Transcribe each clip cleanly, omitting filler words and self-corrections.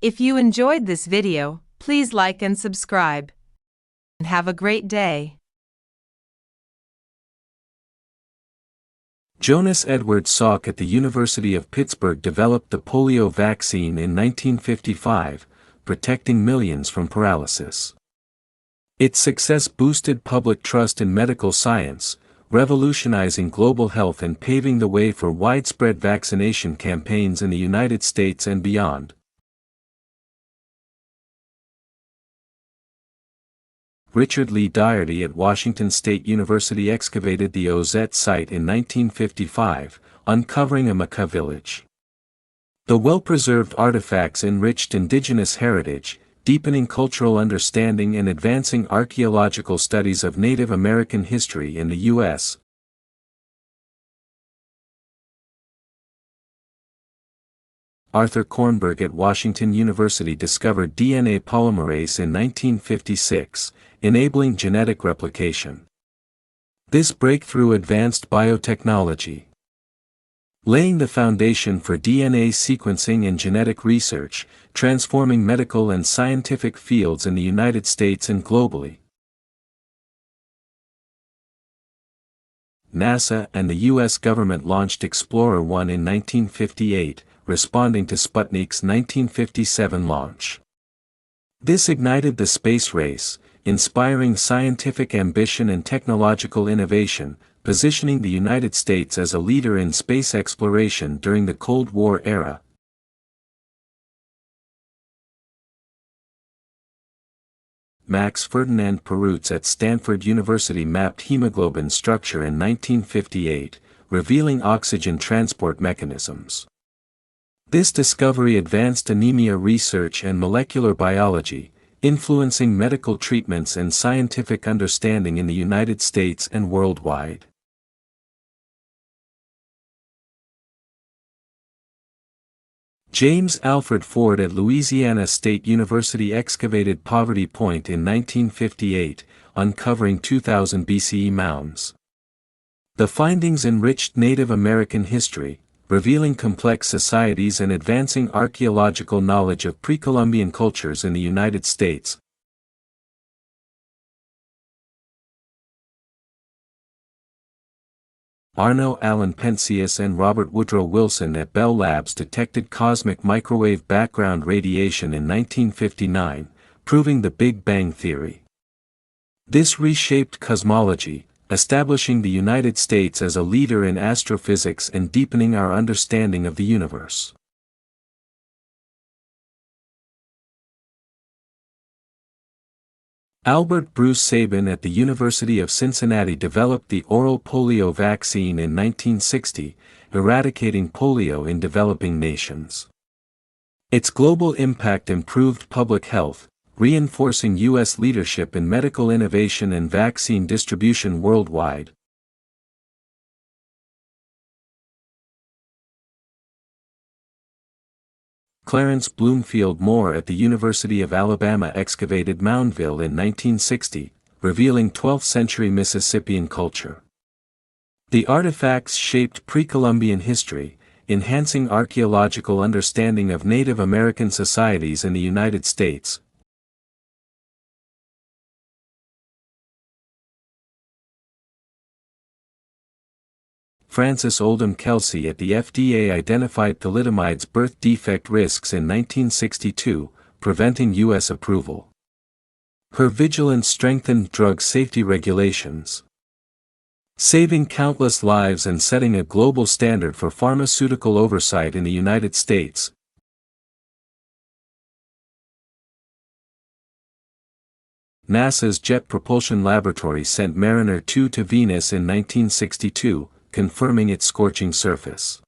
If you enjoyed this video, please like and subscribe. And have a great day. Jonas Edward Salk at the University of Pittsburgh developed the polio vaccine in 1955, protecting millions from paralysis. Its success boosted public trust in medical science, revolutionizing global health and paving the way for widespread vaccination campaigns in the United States and beyond. Richard Lee Doherty at Washington State University excavated the Ozette site in 1955, uncovering a Maca village. The well-preserved artifacts enriched indigenous heritage, deepening cultural understanding and advancing archaeological studies of Native American history in the U.S. Arthur Kornberg at Washington University discovered DNA polymerase in 1956, enabling genetic replication. This breakthrough advanced biotechnology, laying the foundation for DNA sequencing and genetic research, transforming medical and scientific fields in the United States and globally. NASA and the U.S. government launched Explorer 1 in 1958, responding to Sputnik's 1957 launch. This ignited the space race, inspiring scientific ambition and technological innovation, positioning the United States as a leader in space exploration during the Cold War era. Max Ferdinand Perutz at Stanford University mapped hemoglobin structure in 1958, revealing oxygen transport mechanisms. This discovery advanced anemia research and molecular biology, influencing medical treatments and scientific understanding in the United States and worldwide. James Alfred Ford at Louisiana State University excavated Poverty Point in 1958, uncovering 2000 BCE mounds. The findings enriched Native American history, revealing complex societies and advancing archaeological knowledge of pre-Columbian cultures in the United States. Arno Allen Penzias and Robert Woodrow Wilson at Bell Labs detected cosmic microwave background radiation in 1959, proving the Big Bang theory. This reshaped cosmology, establishing the United States as a leader in astrophysics and deepening our understanding of the universe. Albert Bruce Sabin at the University of Cincinnati developed the oral polio vaccine in 1960, eradicating polio in developing nations. Its global impact improved public health, reinforcing U.S. leadership in medical innovation and vaccine distribution worldwide. Clarence Bloomfield Moore at the University of Alabama excavated Moundville in 1960, revealing 12th-century Mississippian culture. The artifacts shaped pre-Columbian history, enhancing archaeological understanding of Native American societies in the United States. Frances Oldham Kelsey at the FDA identified thalidomide's birth defect risks in 1962, preventing U.S. approval. Her vigilance strengthened drug safety regulations, saving countless lives and setting a global standard for pharmaceutical oversight in the United States. NASA's Jet Propulsion Laboratory sent Mariner 2 to Venus in 1962, confirming its scorching surface.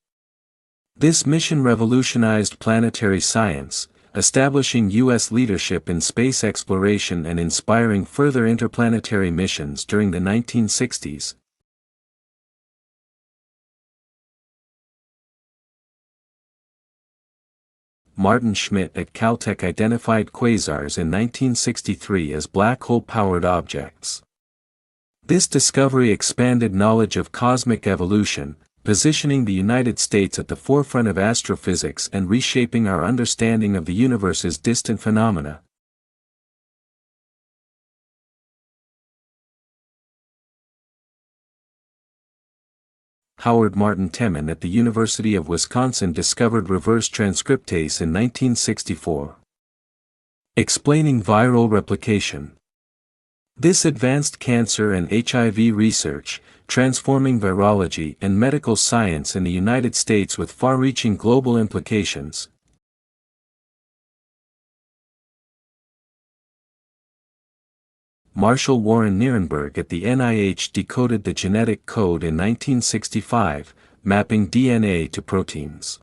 This mission revolutionized planetary science, establishing U.S. leadership in space exploration and inspiring further interplanetary missions during the 1960s. Martin Schmidt at Caltech identified quasars in 1963 as black hole-powered objects. This discovery expanded knowledge of cosmic evolution, positioning the United States at the forefront of astrophysics and reshaping our understanding of the universe's distant phenomena. Howard Martin Temin at the University of Wisconsin discovered reverse transcriptase in 1964. Explaining viral replication. This advanced cancer and HIV research, transforming virology and medical science in the United States with far-reaching global implications. Marshall Warren Nierenberg at the NIH decoded the genetic code in 1965, mapping DNA to proteins.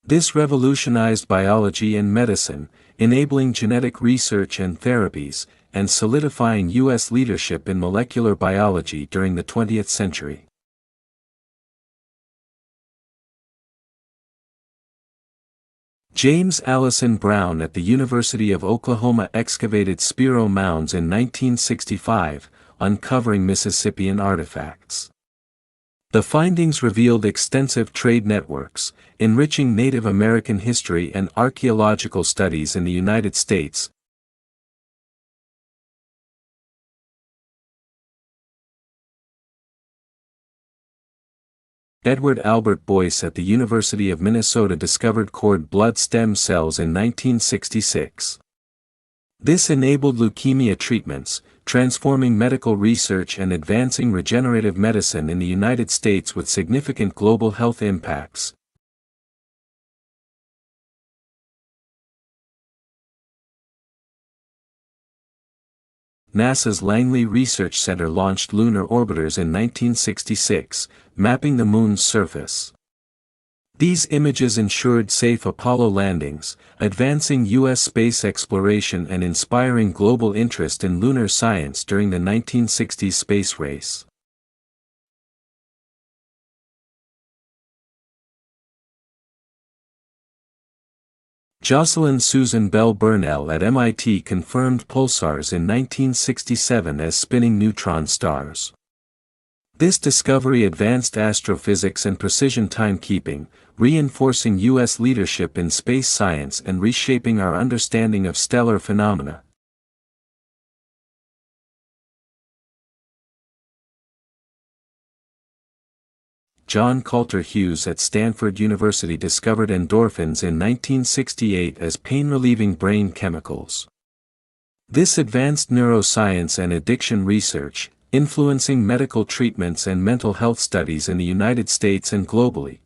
This revolutionized biology and medicine, enabling genetic research and therapies, and solidifying U.S. leadership in molecular biology during the 20th century. James Allison Brown at the University of Oklahoma excavated Spiro mounds in 1965, uncovering Mississippian artifacts. The findings revealed extensive trade networks, enriching Native American history and archaeological studies in the United States. Edward Albert Boyce at the University of Minnesota discovered cord blood stem cells in 1966. This enabled leukemia treatments, transforming medical research and advancing regenerative medicine in the United States with significant global health impacts. NASA's Langley Research Center launched lunar orbiters in 1966, mapping the Moon's surface. These images ensured safe Apollo landings, advancing U.S. space exploration and inspiring global interest in lunar science during the 1960s space race. Jocelyn Susan Bell Burnell at MIT confirmed pulsars in 1967 as spinning neutron stars. This discovery advanced astrophysics and precision timekeeping, reinforcing U.S. leadership in space science and reshaping our understanding of stellar phenomena. John Coulter Hughes at Stanford University discovered endorphins in 1968 as pain-relieving brain chemicals. This advanced neuroscience and addiction research, influencing medical treatments and mental health studies in the United States and globally.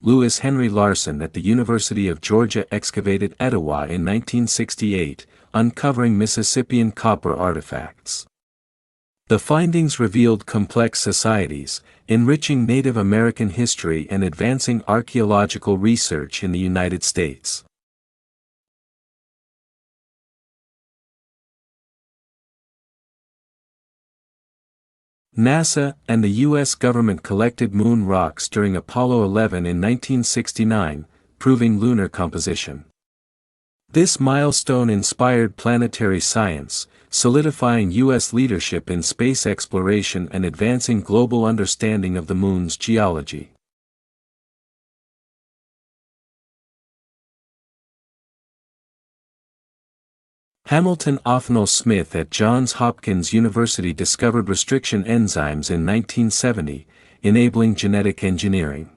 Lewis Henry Larson at the University of Georgia excavated Etowah in 1968, uncovering Mississippian copper artifacts. The findings revealed complex societies, enriching Native American history and advancing archaeological research in the United States. NASA and the U.S. government collected moon rocks during Apollo 11 in 1969, proving lunar composition. This milestone inspired planetary science, solidifying U.S. leadership in space exploration and advancing global understanding of the Moon's geology. Hamilton Othniel Smith at Johns Hopkins University discovered restriction enzymes in 1970, enabling genetic engineering.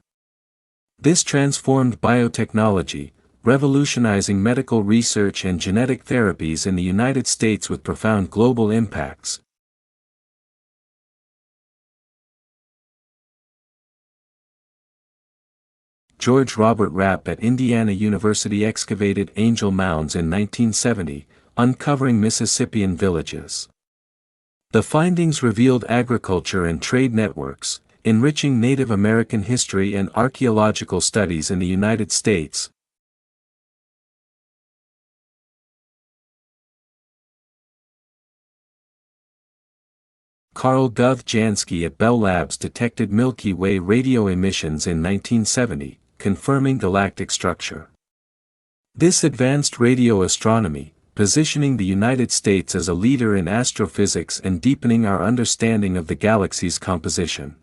This transformed biotechnology, revolutionizing medical research and genetic therapies in the United States with profound global impacts. George Robert Rapp at Indiana University excavated angel mounds in 1970, uncovering Mississippian villages. The findings revealed agriculture and trade networks, enriching Native American history and archaeological studies in the United States. Carl Guth Jansky at Bell Labs detected Milky Way radio emissions in 1970, confirming galactic structure. This advanced radio astronomy, positioning the United States as a leader in astrophysics and deepening our understanding of the galaxy's composition.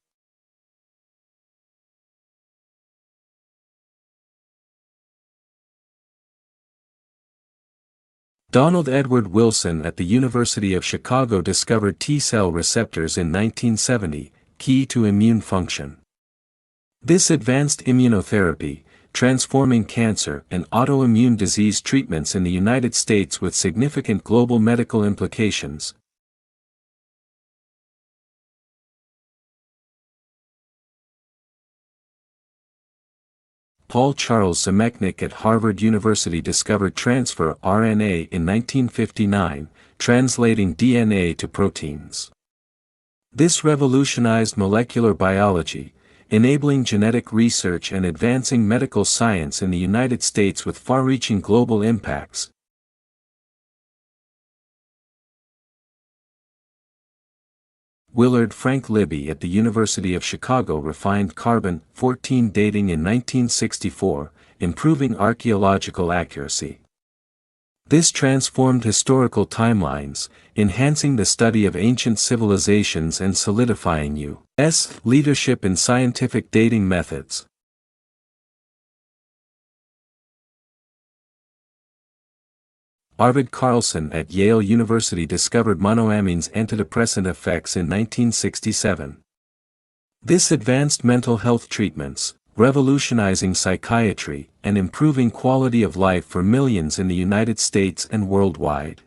Donald Edward Wilson at the University of Chicago discovered T-cell receptors in 1970, key to immune function. This advanced immunotherapy, transforming cancer and autoimmune disease treatments in the United States with significant global medical implications. Paul Charles Zemechnik at Harvard University discovered transfer RNA in 1959, translating DNA to proteins. This revolutionized molecular biology, enabling genetic research and advancing medical science in the United States with far-reaching global impacts. Willard Frank Libby at the University of Chicago refined carbon-14 dating in 1964, improving archaeological accuracy. This transformed historical timelines, enhancing the study of ancient civilizations and solidifying U.S. leadership in scientific dating methods. Arvid Carlsson at Yale University discovered monoamine's antidepressant effects in 1967. This advanced mental health treatments, revolutionizing psychiatry and improving quality of life for millions in the United States and worldwide.